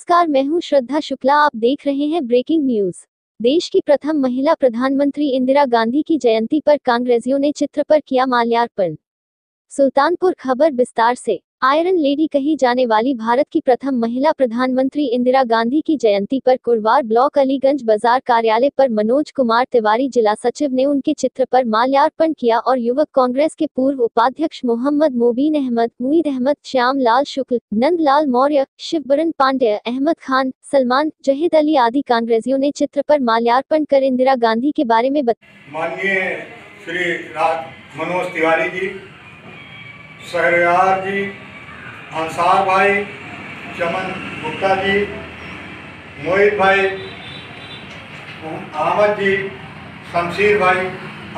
नमस्कार, मैं हूं श्रद्धा शुक्ला। आप देख रहे हैं ब्रेकिंग न्यूज। देश की प्रथम महिला प्रधानमंत्री इंदिरा गांधी की जयंती पर कांग्रेसियों ने चित्र पर किया माल्यार्पण। सुल्तानपुर खबर विस्तार से। आयरन लेडी कही जाने वाली भारत की प्रथम महिला प्रधानमंत्री इंदिरा गांधी की जयंती पर कुरवार ब्लॉक अलीगंज बाजार कार्यालय पर मनोज कुमार तिवारी जिला सचिव ने उनके चित्र पर माल्यार्पण किया और युवक कांग्रेस के पूर्व उपाध्यक्ष मोहम्मद मोबीन अहमद, मुईद अहमद, श्याम लाल शुक्ल, नंदलाल मौर्य, शिवबरन पांडेय, अहमद खान, सलमान, जहीद अली आदि कांग्रेसियों ने चित्र पर माल्यार्पण कर इंदिरा गांधी के बारे में माननीय श्री मनोज तिवारी जी, शहरयार जी, अंसार भाई, चमन गुप्ता जी, मोहित भाई, अहमद जी, शमशीर भाई,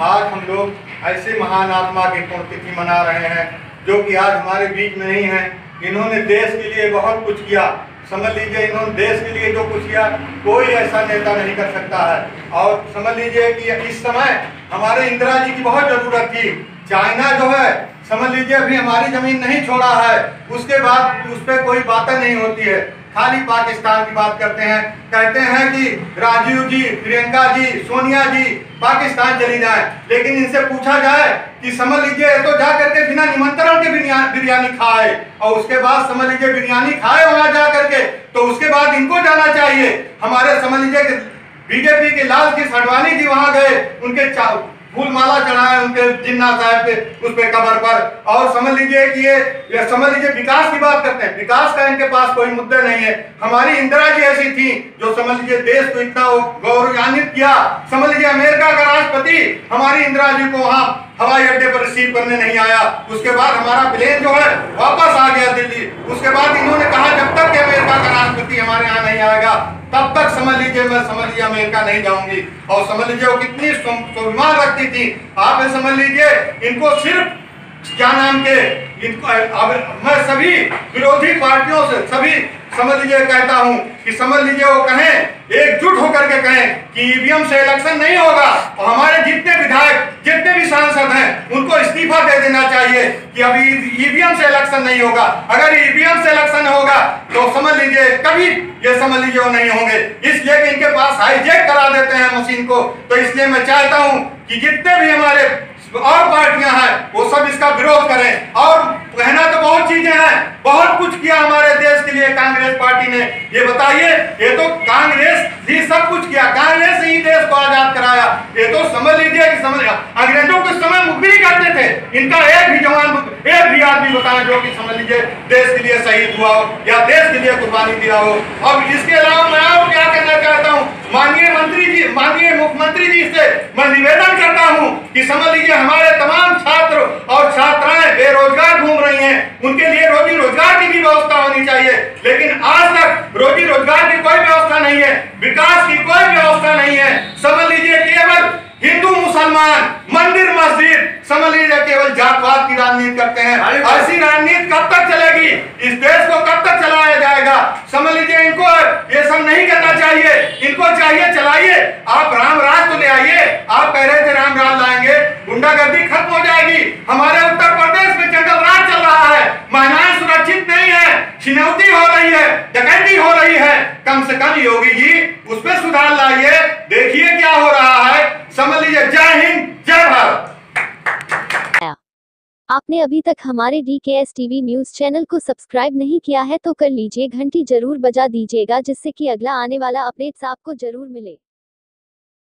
आज हम लोग ऐसे महान आत्मा की पुण्यतिथि मना रहे हैं जो कि आज हमारे बीच में नहीं है। इन्होंने देश के लिए बहुत कुछ किया। समझ लीजिए, इन्होंने देश के लिए जो कुछ किया कोई ऐसा नेता नहीं कर सकता है। और समझ लीजिए कि इस समय हमारे इंदिरा जी की बहुत जरूरत थी। चाइना जो है, समझ लीजिए, अभी हमारी जमीन नहीं छोड़ा है, उसके बाद उस पर कोई बातें नहीं होती है, खाली पाकिस्तान की बात करते हैं। कहते हैं कि राजीव जी, प्रियंका जी, सोनिया जी पाकिस्तान चली जाए, लेकिन इनसे पूछा जाए कि समझ लीजिए तो जा करके बिना निमंत्रण के बिरयानी खाए और उसके बाद समझ लीजिए बिरयानी खाए वहां जा करके, तो उसके बाद इनको जाना चाहिए। हमारे समझ लीजिए बीजेपी के लाल कृष्ण आडवाणी जी वहां गए, उनके फूल माला चढ़ाए उनके जिन्ना साहब के उस पे कबर पर। और समझ लीजिए कि ये समझ लीजिए विकास की बात करते हैं, विकास का इनके पास कोई मुद्दा नहीं है। हमारी इंदिरा जी ऐसी थी जो समझ लीजिए देश को इतना गौरवान्वित किया। समझ लीजिए अमेरिका का राष्ट्रपति हमारी इंदिरा जी को वहां हवाई अड्डे पर रिसीव करने नहीं आया। उसके बाद हमारा प्लेन जो है वापस आ गया दिल्ली। उसके बाद इन्होंने कहा जब तक अमेरिका का राष्ट्रपति हमारे यहाँ नहीं आएगा तब तक समझ लीजिए मैं अमेरिका नहीं जाऊंगी। और समझ लीजिए वो कितनी स्वाभिमान रखती थी। आप समझ लीजिए इनको सिर्फ क्या नाम के इनको मैं सभी विरोधी पार्टियों से सभी समझ लीजिए कहता हूं कि समझ लीजिए वो कहें, एकजुट होकर के कहें कि ईवीएम से इलेक्शन नहीं होगा और हमारे जितने विधायक जितने भी सांसद हैं उनको इस्तीफा दे देना चाहिए कि अभी ईवीएम से इलेक्शन नहीं होगा। अगर ईवीएम से इलेक्शन होगा तो समझ लीजिए कभी ये समझ लीजिए वो नहीं होंगे, इसलिए कि इनके पास हाईजैक करा देते हैं मशीन को। तो इसलिए मैं चाहता हूं कि जितने भी हमारे और पार्टियां हैं वो सब इसका विरोध करें। और कहना तो बहुत चीजें हैं, बहुत कुछ किया हमारे देश के लिए कांग्रेस पार्टी ने। ये बताइए, ये तो कांग्रेस ही सब कुछ किया, कांग्रेस ही देश को आजाद कराया। ये तो समझ लीजिए कि समझ अंग्रेजों के समय मुखबिरी करते थे। इनका एक भी जवान, एक भी आदमी बताएं जो कि समझ लीजिए देश के लिए शहीद हुआ हो या देश के लिए कुर्बानी दिया हो। अब इसके अलावा मैं और क्या कहना चाहता हूँ, माननीय मंत्री जी, माननीय मुख्यमंत्री जी से मैं निवेदन करता हूँ कि समझ लीजिए हमारे तमाम छात्र और छात्राएं बेरोजगार घूम रही हैं, उनके लिए रोजी रोजगार की भी व्यवस्था होनी चाहिए। लेकिन आज तक रोजी रोजगार की कोई व्यवस्था नहीं है, विकास की कोई व्यवस्था नहीं है। समझ लीजिए केवल हिंदू मुसलमान, मंदिर मस्जिद, समझ लीजिए केवल जातवाद की राजनीति करते हैं। ऐसी राजनीति कब तक चलेगी? इस देश को कब तक चलाया जाएगा? समझ लीजिए इनको ये सब नहीं करना चाहिए। इनको चाहिए चलाइए, आप राम राज तो ले आइए। आप कह रहे थे राम राज लाएंगे, गुंडागर्दी खत्म हो जाएगी। हमारे उत्तर प्रदेश में जंगल राज चल रहा है, महिलाएं सुरक्षित नहीं है, छिनौती हो रही है, डकैती हो रही है। कम से कम योगी जी उस पर सुधार लाइए, देखिए क्या हो रहा है। समझ लीजिए। जय हिंद, जय भारत। आपने अभी तक हमारे DKS TV न्यूज चैनल को सब्सक्राइब नहीं किया है तो कर लीजिए, घंटी जरूर बजा दीजिएगा जिससे कि अगला आने वाला अपडेट्स आपको जरूर मिले।